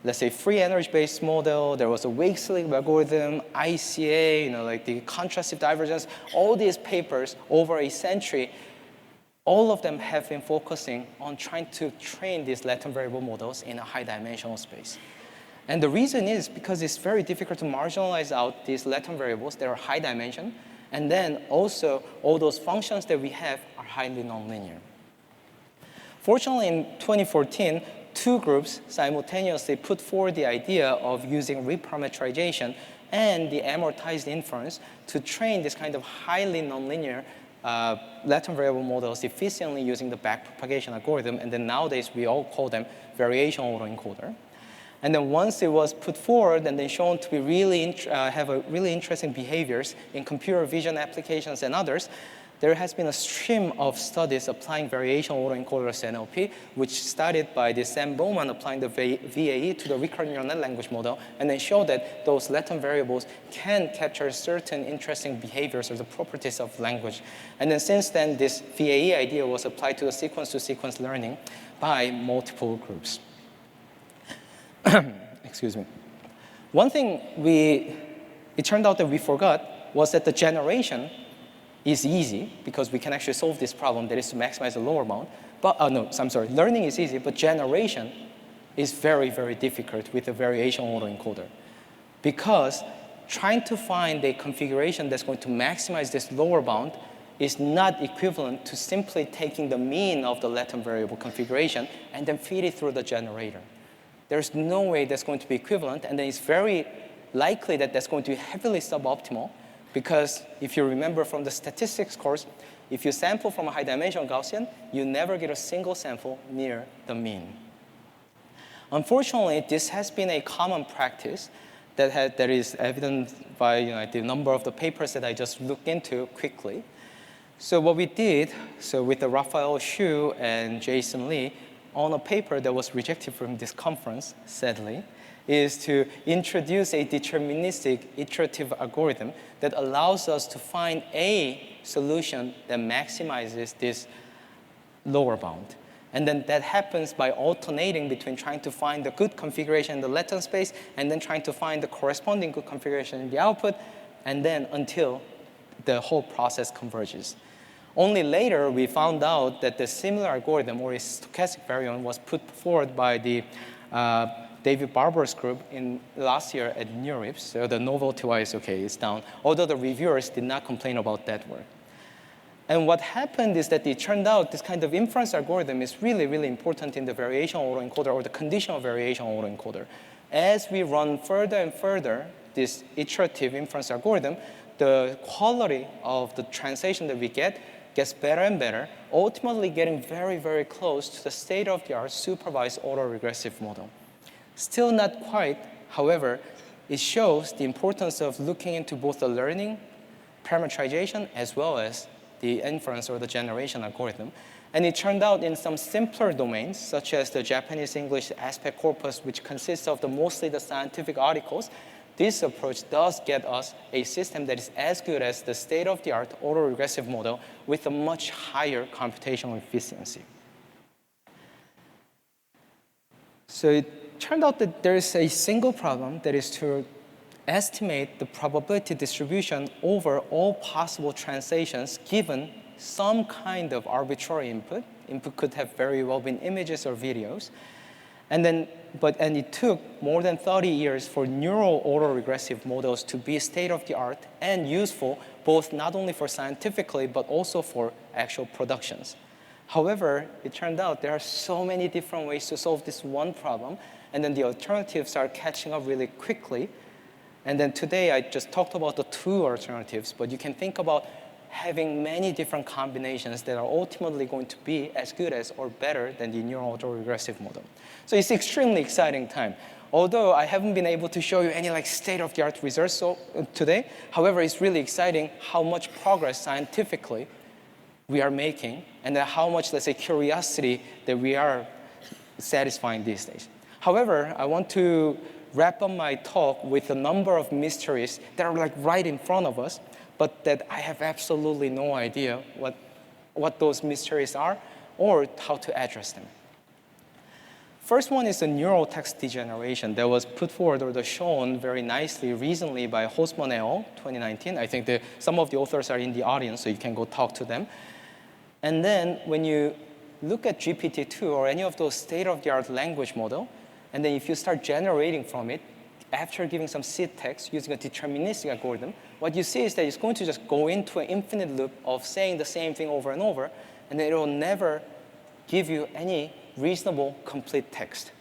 Speaker 2: let's say, free energy-based model, there was a weak-sleep algorithm, ICA, like the contrastive divergence, all these papers over a century, all of them have been focusing on trying to train these latent variable models in a high-dimensional space. And the reason is because it's very difficult to marginalize out these latent variables that are high dimension, and then also all those functions that we have are highly nonlinear. Fortunately, in 2014, two groups simultaneously put forward the idea of using reparametrization and the amortized inference to train this kind of highly nonlinear latent variable models efficiently using the backpropagation algorithm, and then nowadays we all call them variation autoencoder. And then once it was put forward and then shown to be have a really interesting behaviors in computer vision applications and others, there has been a stream of studies applying variation autoencoders NLP, which started by the Sam Bowman applying the VAE to the recurrent neural net language model, and then showed that those latent variables can capture certain interesting behaviors or the properties of language. And then since then, this VAE idea was applied to the sequence-to-sequence learning by multiple groups. Excuse me. One thing it turned out that we forgot was that the generation is easy because we can actually solve this problem, that is to maximize the lower bound. But, learning is easy, but generation is very, very difficult with the variation autoencoder. Because trying to find a configuration that's going to maximize this lower bound is not equivalent to simply taking the mean of the latent variable configuration and then feed it through the generator. There's no way that's going to be equivalent, and then it's very likely that that's going to be heavily suboptimal, because if you remember from the statistics course, if you sample from a high-dimensional Gaussian, you never get a single sample near the mean. Unfortunately, this has been a common practice that is evident by the number of the papers that I just looked into quickly. So what we did, with the Raphael Xu and Jason Lee, on a paper that was rejected from this conference, sadly, is to introduce a deterministic iterative algorithm that allows us to find a solution that maximizes this lower bound. And then that happens by alternating between trying to find the good configuration in the latent space and then trying to find the corresponding good configuration in the output, and then until the whole process converges. Only later, we found out that the similar algorithm, or a stochastic variant, was put forward by the David Barber's group in last year at NeurIPS. So the novelty-wise, okay, it's down, although the reviewers did not complain about that work. And what happened is that it turned out this kind of inference algorithm is really, really important in the variation autoencoder or the conditional variation autoencoder. As we run further and further this iterative inference algorithm, the quality of the translation that we get gets better and better, ultimately getting very, very close to the state-of-the-art supervised autoregressive model. Still not quite, however, it shows the importance of looking into both the learning, parametrization, as well as the inference or the generation algorithm. And it turned out in some simpler domains, such as the Japanese English aspect corpus, which consists of mostly the scientific articles, this approach does get us a system that is as good as the state-of-the-art autoregressive model with a much higher computational efficiency. So it turned out that there is a single problem, that is to estimate the probability distribution over all possible translations given some kind of arbitrary input. Input could have very well been images or videos. And it took more than 30 years for neural autoregressive models to be state-of-the-art and useful, both not only for scientifically, but also for actual productions. However, it turned out there are so many different ways to solve this one problem, and then the alternatives are catching up really quickly. And then today, I just talked about the two alternatives, but you can think about having many different combinations that are ultimately going to be as good as or better than the neural autoregressive model. So it's extremely exciting time. Although I haven't been able to show you any state-of-the-art results today, however, it's really exciting how much progress scientifically we are making and how much, let's say, curiosity that we are satisfying these days. However, I want to wrap up my talk with a number of mysteries that are right in front of us, but that I have absolutely no idea what those mysteries are or how to address them. First one is the neural text degeneration that was put forward or shown very nicely recently by Hosman et al. 2019. I think some of the authors are in the audience, so you can go talk to them. And then when you look at GPT-2 or any of those state-of-the-art language model, and then if you start generating from it, after giving some seed text using a deterministic algorithm, what you see is that it's going to just go into an infinite loop of saying the same thing over and over, and then it will never give you any reasonable complete text.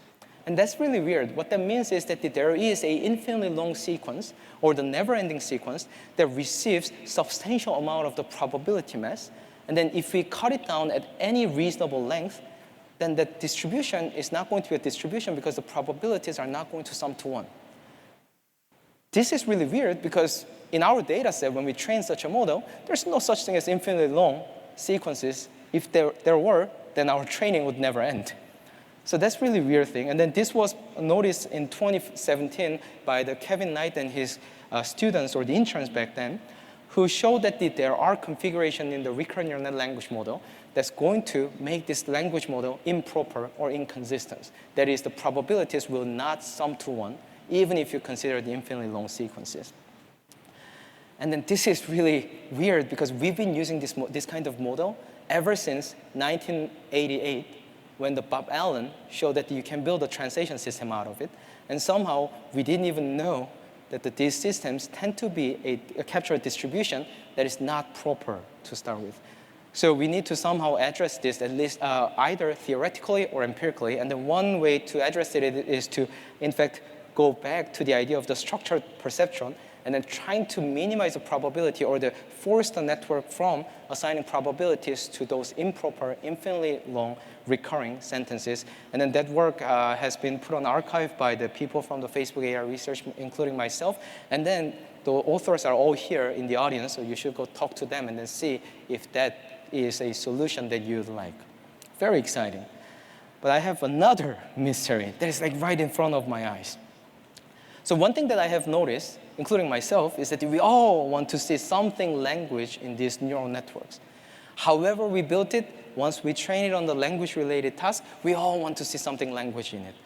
Speaker 2: And that's really weird. What that means is that there is an infinitely long sequence, or the never-ending sequence, that receives substantial amount of the probability mass. And then if we cut it down at any reasonable length, then the distribution is not going to be a distribution because the probabilities are not going to sum to 1. This is really weird because in our data set, when we train such a model, there's no such thing as infinitely long sequences. If there were, then our training would never end. So that's really weird thing. And then this was noticed in 2017 by the Kevin Knight and his students or the interns back then, who showed that there are configurations in the recurrent neural net language model that's going to make this language model improper or inconsistent. That is, the probabilities will not sum to 1, even if you consider the infinitely long sequences. And then this is really weird because we've been using this kind of model ever since 1988, when the Bob Allen showed that you can build a translation system out of it. And somehow we didn't even know that these systems tend to be capture a distribution that is not proper to start with. So we need to somehow address this, at least either theoretically or empirically. And then one way to address it is to, in fact, go back to the idea of the structured perceptron and then trying to minimize the probability or force the network from assigning probabilities to those improper, infinitely long recurring sentences. And then that work has been put on archive by the people from the Facebook AI research, including myself. And then the authors are all here in the audience, so you should go talk to them and then see if that is a solution that you'd like. Very exciting. But I have another mystery that is like right in front of my eyes. So one thing that I have noticed, including myself, is that we all want to see something language in these neural networks. However we built it, once we train it on the language-related task, we all want to see something language in it.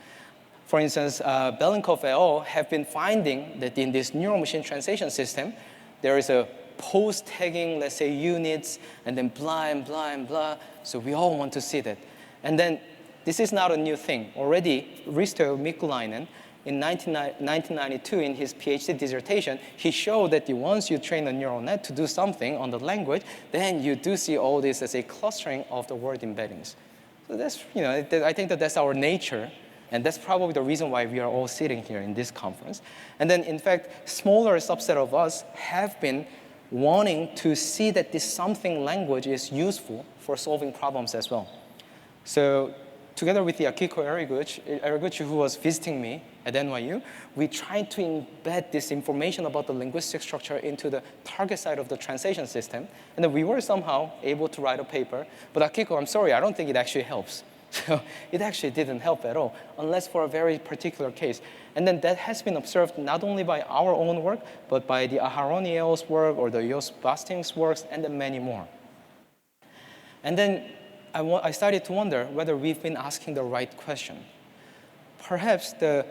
Speaker 2: For instance, Belenkov et al. Have been finding that in this neural machine translation system, there is a post-tagging, let's say, units, and then blah, and blah, and blah. So we all want to see that. And then this is not a new thing. Already, Risto Mikulainen, in 1992, in his PhD dissertation, he showed that once you train a neural net to do something on the language, then you do see all this as a clustering of the word embeddings. So that's, I think that that's our nature, and that's probably the reason why we are all sitting here in this conference. And then, in fact, smaller subset of us have been wanting to see that this something language is useful for solving problems as well. So together with the Akiko Eriguchi, who was visiting me at NYU, we tried to embed this information about the linguistic structure into the target side of the translation system. And then we were somehow able to write a paper. But Akiko, I'm sorry, I don't think it actually helps. So it actually didn't help at all, unless for a very particular case. And then that has been observed not only by our own work, but by the Aharoni et al.'s work or the Jos Basting's works, and then many more. And then I started to wonder whether we've been asking the right question. Perhaps the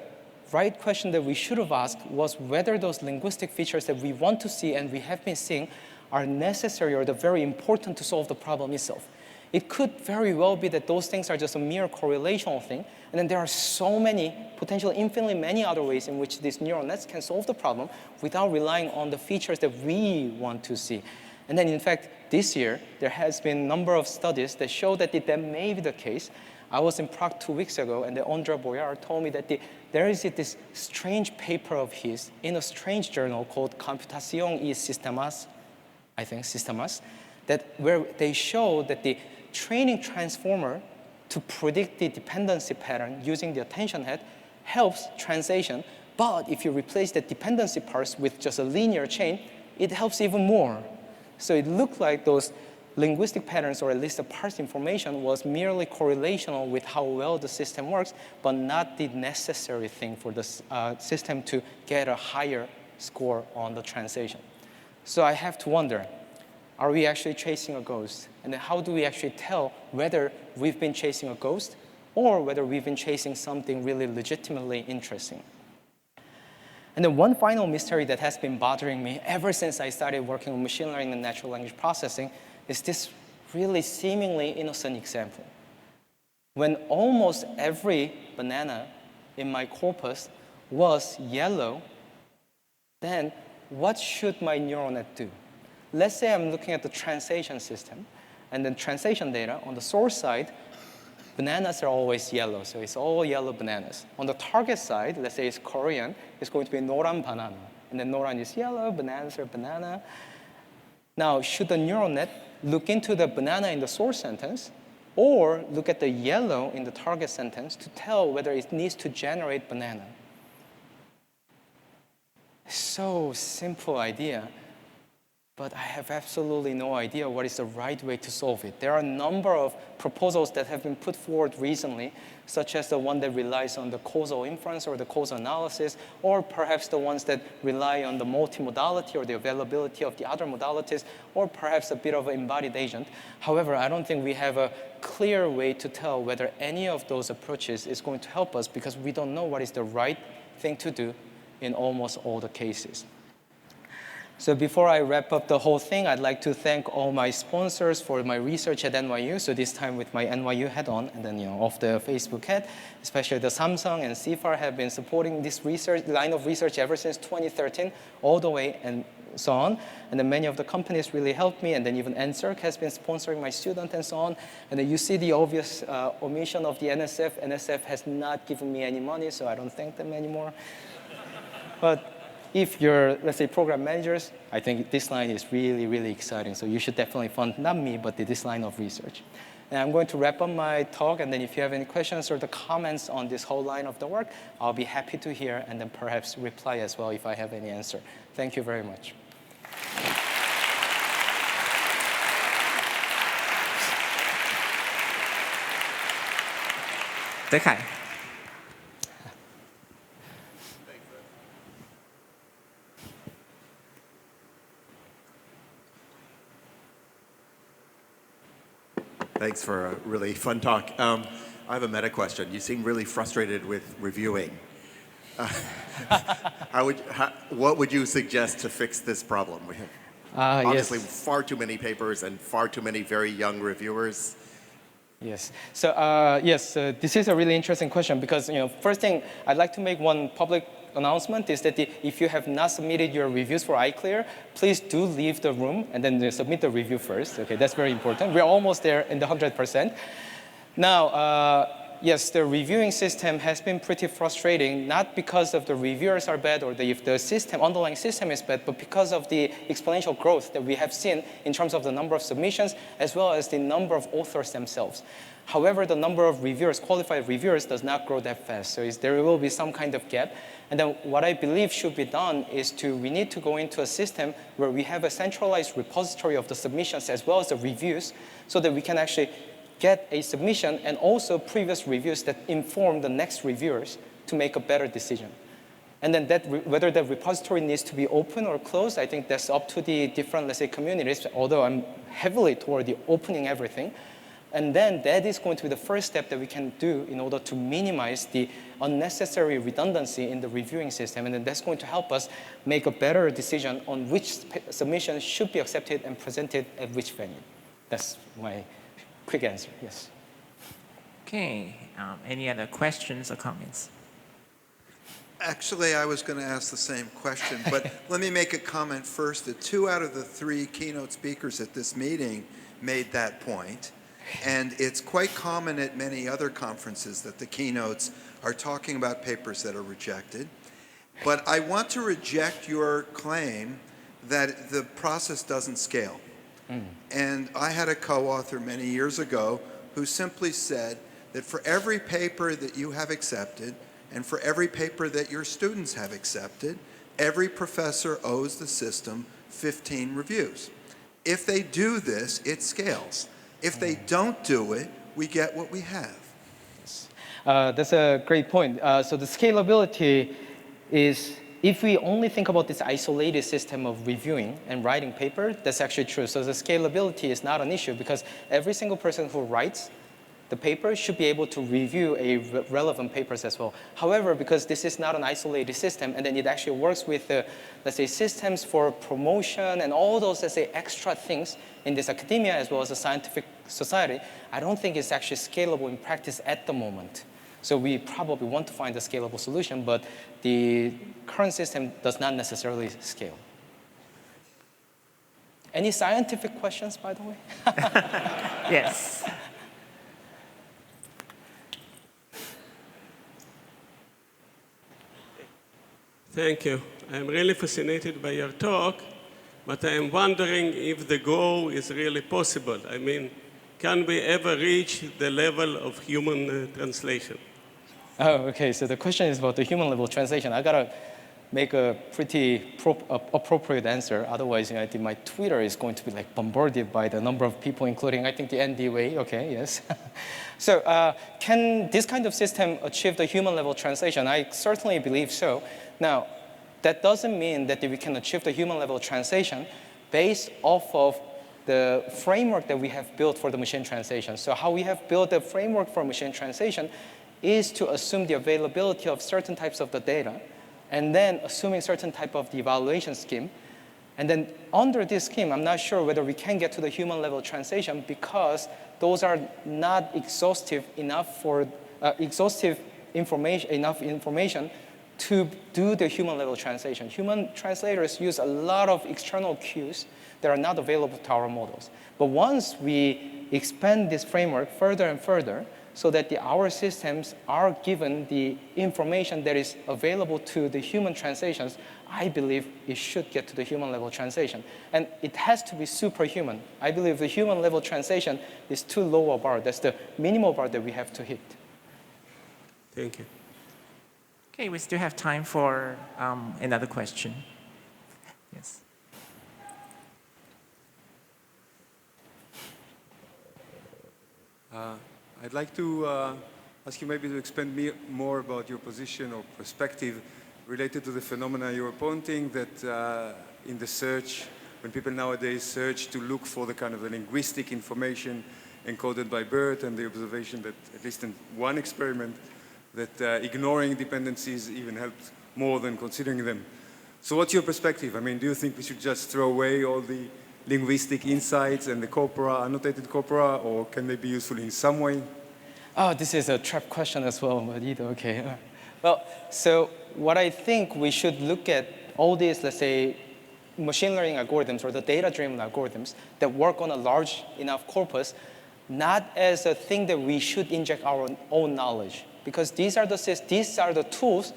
Speaker 2: right question that we should have asked was whether those linguistic features that we want to see and we have been seeing are necessary or very important to solve the problem itself. It could very well be that those things are just a mere correlational thing, and then there are so many, potentially infinitely many other ways in which these neural nets can solve the problem without relying on the features that we want to see. And then, in fact, this year, there has been a number of studies that show that that may be the case. I was in Prague 2 weeks ago, and Ondra Boyar told me that there is this strange paper of his in a strange journal called Computación y Sistemas, I think, Sistemas, where they show that the training transformer to predict the dependency pattern using the attention head helps translation. But if you replace the dependency parse with just a linear chain, it helps even more. So it looked like those linguistic patterns, or at least the parse information, was merely correlational with how well the system works, but not the necessary thing for the system to get a higher score on the translation. So I have to wonder, are we actually chasing a ghost? And then how do we actually tell whether we've been chasing a ghost or whether we've been chasing something really legitimately interesting. And then one final mystery that has been bothering me ever since I started working on machine learning and natural language processing is this really seemingly innocent example. When almost every banana in my corpus was yellow, then what should my neural net do? Let's say I'm looking at the translation system, and then translation data on the source side, bananas are always yellow, so it's all yellow bananas. On the target side, let's say it's Korean, it's going to be noran banana. And then noran is yellow, bananas are banana. Now, should the neural net look into the banana in the source sentence, or look at the yellow in the target sentence to tell whether it needs to generate banana? So simple idea, but I have absolutely no idea what is the right way to solve it. There are a number of proposals that have been put forward recently, such as the one that relies on the causal inference or the causal analysis, or perhaps the ones that rely on the multimodality or the availability of the other modalities, or perhaps a bit of an embodied agent. However, I don't think we have a clear way to tell whether any of those approaches is going to help us because we don't know what is the right thing to do in almost all the cases. So before I wrap up the whole thing, I'd like to thank all my sponsors for my research at NYU. So this time with my NYU hat on, and then off the Facebook hat, especially the Samsung and CFAR have been supporting this line of research ever since 2013, all the way and so on. And then many of the companies really helped me, and then even NSERC has been sponsoring my student and so on. And then you see the obvious omission of the NSF. NSF has not given me any money, so I don't thank them anymore. But if you're, let's say, program managers, I think this line is really, really exciting. So you should definitely fund, not me, but this line of research. And I'm going to wrap up my talk. And then if you have any questions or the comments on this whole line of the work, I'll be happy to hear and then perhaps reply as well if I have any answer. Thank you very much.
Speaker 1: Okay.
Speaker 3: Thanks for a really fun talk. I have a meta question. You seem really frustrated with reviewing. What would you suggest to fix this problem? We have obviously far too many papers and far too many very young reviewers.
Speaker 2: Yes. So this is a really interesting question because first thing I'd like to make one public announcement is that if you have not submitted your reviews for iClear, please do leave the room and then submit the review first. Okay, that's very important. We're almost there in the 100%. Now, yes, the reviewing system has been pretty frustrating, not because of the reviewers are bad or if the underlying system is bad, but because of the exponential growth that we have seen in terms of the number of submissions as well as the number of authors themselves. However, the number of reviewers, qualified reviewers, does not grow that fast. So there will be some kind of gap. And then what I believe should be done is we need to go into a system where we have a centralized repository of the submissions as well as the reviews so that we can actually get a submission and also previous reviews that inform the next reviewers to make a better decision. And then whether that repository needs to be open or closed, I think that's up to the different, let's say, communities, although I'm heavily toward the opening everything. And then that is going to be the first step that we can do in order to minimize the unnecessary redundancy in the reviewing system. And then that's going to help us make a better decision on which submission should be accepted and presented at which venue. That's my quick answer, yes.
Speaker 1: Okay, any other questions or comments?
Speaker 4: Actually, I was going to ask the same question, but let me make a comment first that 2 out of the 3 keynote speakers at this meeting made that point. And it's quite common at many other conferences that the keynotes are talking about papers that are rejected. But I want to reject your claim that the process doesn't scale. And I had a co-author many years ago who simply said that for every paper that you have accepted and for every paper that your students have accepted, every professor owes the system 15 reviews. If they do this, it scales. If they don't do it, we get what we have.
Speaker 2: That's a great point. So the scalability is, if we only think about this isolated system of reviewing and writing paper, that's actually true. So the scalability is not an issue because every single person who writes the paper should be able to review relevant papers as well. However, because this is not an isolated system, and then it actually works with, let's say, systems for promotion and all those, let's say, extra things in this academia as well as the scientific society, I don't think it's actually scalable in practice at the moment. So we probably want to find a scalable solution, but the current system does not necessarily scale. Any scientific questions, by the way?
Speaker 1: Yes.
Speaker 5: Thank you. I'm really fascinated by your talk, but I am wondering if the goal is really possible. I mean, can we ever reach the level of human translation?
Speaker 2: Oh, okay. So the question is about the human level translation. I gotta make a pretty appropriate answer. Otherwise, I think my Twitter is going to be like bombarded by the number of people, including I think the NDA. Okay, yes. So can this kind of system achieve the human level translation? I certainly believe so. Now, that doesn't mean that we can achieve the human level translation based off of the framework that we have built for the machine translation. So how we have built the framework for machine translation is to assume the availability of certain types of the data, and then assuming certain type of the evaluation scheme. And then under this scheme, I'm not sure whether we can get to the human level translation because those are not exhaustive enough for enough information to do the human level translation. Human translators use a lot of external cues that are not available to our models. But once we expand this framework further and further, so that our systems are given the information that is available to the human translations, I believe it should get to the human level translation. And it has to be superhuman. I believe the human level translation is too low a bar. That's the minimal bar that we have to hit.
Speaker 5: Thank you.
Speaker 1: Okay, we still have time for another question. Yes.
Speaker 6: I'd like to ask you maybe to expand more about your position or perspective related to the phenomena you were pointing that in the search, when people nowadays search to look for the kind of the linguistic information encoded by BERT, and the observation that, at least in one experiment, that ignoring dependencies even helped more than considering them. So what's your perspective? I mean, do you think we should just throw away all the linguistic insights and the corpora, annotated corpora, or can they be useful in some way?
Speaker 2: Oh, this is a trap question as well, but okay. Well, so what I think we should look at all these, let's say, machine learning algorithms or the data-driven algorithms that work on a large enough corpus, not as a thing that we should inject our own knowledge. Because these are the tools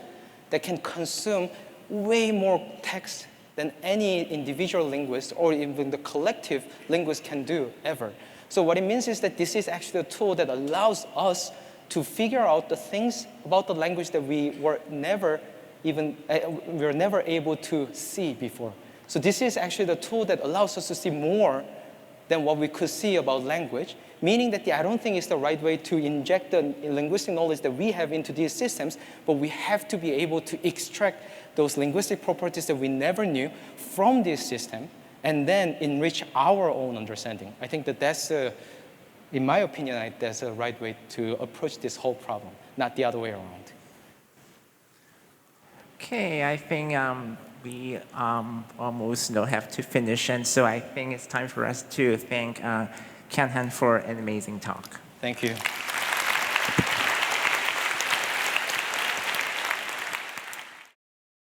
Speaker 2: that can consume way more text than any individual linguist or even the collective linguist can do ever. So what it means is that this is actually a tool that allows us to figure out the things about the language that we were never able to see before. So this is actually the tool that allows us to see more than what we could see about language, meaning that I don't think it's the right way to inject the linguistic knowledge that we have into these systems, but we have to be able to extract those linguistic properties that we never knew from this system and then enrich our own understanding. I think that that's, in my opinion, that's the right way to approach this whole problem, not the other way around.
Speaker 1: Okay, I think we almost have to finish, and so I think it's time for us to thank Kyunghyun for an amazing talk.
Speaker 2: Thank you.